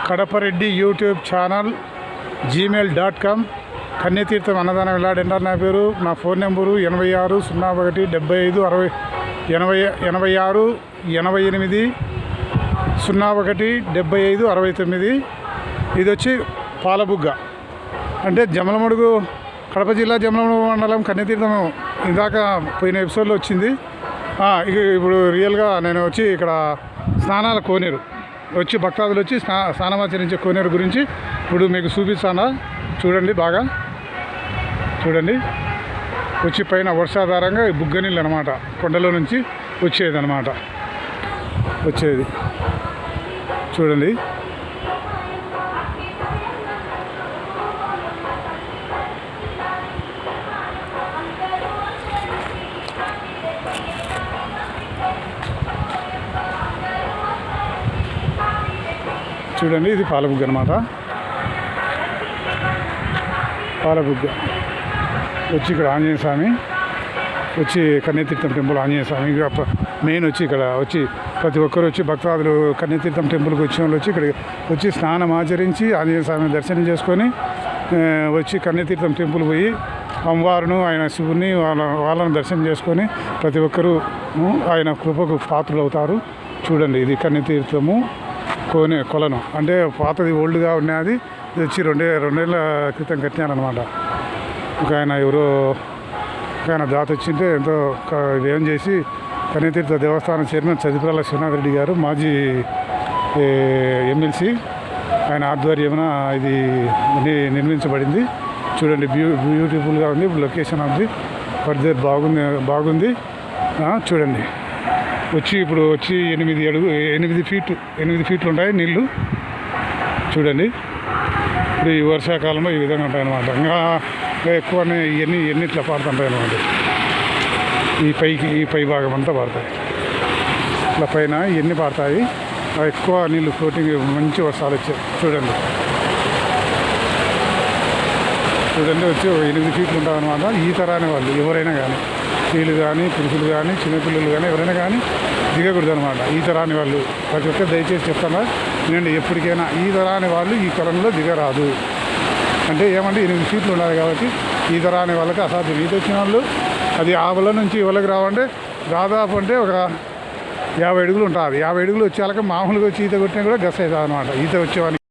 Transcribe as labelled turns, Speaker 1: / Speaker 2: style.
Speaker 1: Kadapa Reddy YouTube channel gmail.com Kanyatheertham అన్నదానం వెళ్ళాడంటారు నా పేరు. నా ఫోన్ నెంబరు 86 01 75 60 86 88 01 75 69. ఇది వచ్చి పాలబుగ్గ అంటే జమలమడుగు, కడప జిల్లా జమలమడుగు మండలం కన్యతీర్థం. ఇందాక పోయిన ఎపిసోడ్లో వచ్చింది. ఇప్పుడు రియల్గా నేను వచ్చి ఇక్కడ స్నానాల కోనేరు వచ్చి భక్తాదులు వచ్చి స్నానమాచరించే కోనేరు గురించి ఇప్పుడు మీకు చూపిస్తాను. చూడండి, బాగా చూడండి. వచ్చి పైన వర్షాధారంగా బుగ్గ నీళ్ళు అనమాట, కొండలో నుంచి వచ్చేది అనమాట. వచ్చేది చూడండి. చూడండి, ఇది పాలబుగ్గ అనమాట. పాలబుగ్గ వచ్చి ఇక్కడ ఆంజనేయ స్వామి, వచ్చి కన్యతీర్థం టెంపుల్ ఆంజనేయ స్వామి మెయిన్. వచ్చి ఇక్కడ వచ్చి ప్రతి ఒక్కరు వచ్చి భక్తాదులు కన్యతీర్థం టెంపుల్కి వచ్చిన వాళ్ళు వచ్చి ఇక్కడ వచ్చి స్నానం ఆచరించి ఆంజనేయ స్వామిని దర్శనం చేసుకొని వచ్చి కన్యతీర్థం టెంపుల్ పోయి అమ్మవారును ఆయన శివుని వాళ్ళని దర్శనం చేసుకొని ప్రతి ఒక్కరూ ఆయన కృపకు పాత్రలు అవుతారు. చూడండి, ఇది కన్యతీర్థము కొలను అంటే పాతది, ఓల్డ్గా ఉన్నది. ఇది వచ్చి రెండేళ్ల క్రితం కట్టినారనమాట. ఒక ఆయన ఎవరో ఒక ఆయన దాత వచ్చింటే ఎంతో వ్యయం చేసి కన్యతీర్థ దేవస్థానం చైర్మన్ చదిపరాల శ్రీనాథ్ రెడ్డి గారు, మాజీ ఎమ్మెల్సీ, ఆయన ఆధ్వర్యమున ఇది నిర్మించబడింది. చూడండి, బ్యూటిఫుల్గా ఉంది. లొకేషన్ ఉంది, ఫర్దర్ బాగుంది. చూడండి, ఇప్పుడు వచ్చి 8 ఫీట్లు ఉంటాయి నీళ్ళు. చూడండి, ఇప్పుడు ఈ వర్షాకాలంలో ఈ విధంగా ఉంటాయన్నమాట. ఇంకా ఎక్కువనే ఇవన్నీ ఇట్లా పారుతుంటాయి అన్నమాట. ఈ పై భాగం అంతా పారుతాయి. ఇట్లా పైన ఇవన్నీ పారుతాయి. ఎక్కువ నీళ్ళు ఫ్లోటింగ్, మంచి వర్షాలు వచ్చాయి. చూడండి వచ్చి 8 ఫీట్లు ఉంటాయన్నమాట. ఈత రాని వాళ్ళు ఎవరైనా కానీ, స్త్రీలు కానీ, పురుషులు కానీ, చిన్నపిల్లలు కానీ, ఎవరైనా కానీ దిగకూడదు అనమాట. ఈత రాని వాళ్ళు ప్రతి ఒక్కరు దయచేసి చెప్తాను, నేను ఎప్పటికైనా ఈత రాని వాళ్ళు ఈ కొలంలో దిగరాదు. అంటే ఏమంటే 8 ఫీట్లు ఉండాలి కాబట్టి ఈత రాని వాళ్ళకి అసాధ్యం. ఈత వచ్చిన వాళ్ళు అది ఆ వల నుంచి ఇవలకి రావంటే దాదాపు అంటే ఒక 50 అడుగులు ఉంటుంది. 50 అడుగులు వచ్చేళ్ళకి మామూలుగా వచ్చి ఈత కొట్టినా కూడా గస్ అవుతుంది అనమాట. ఈత వచ్చేవాళ్ళకి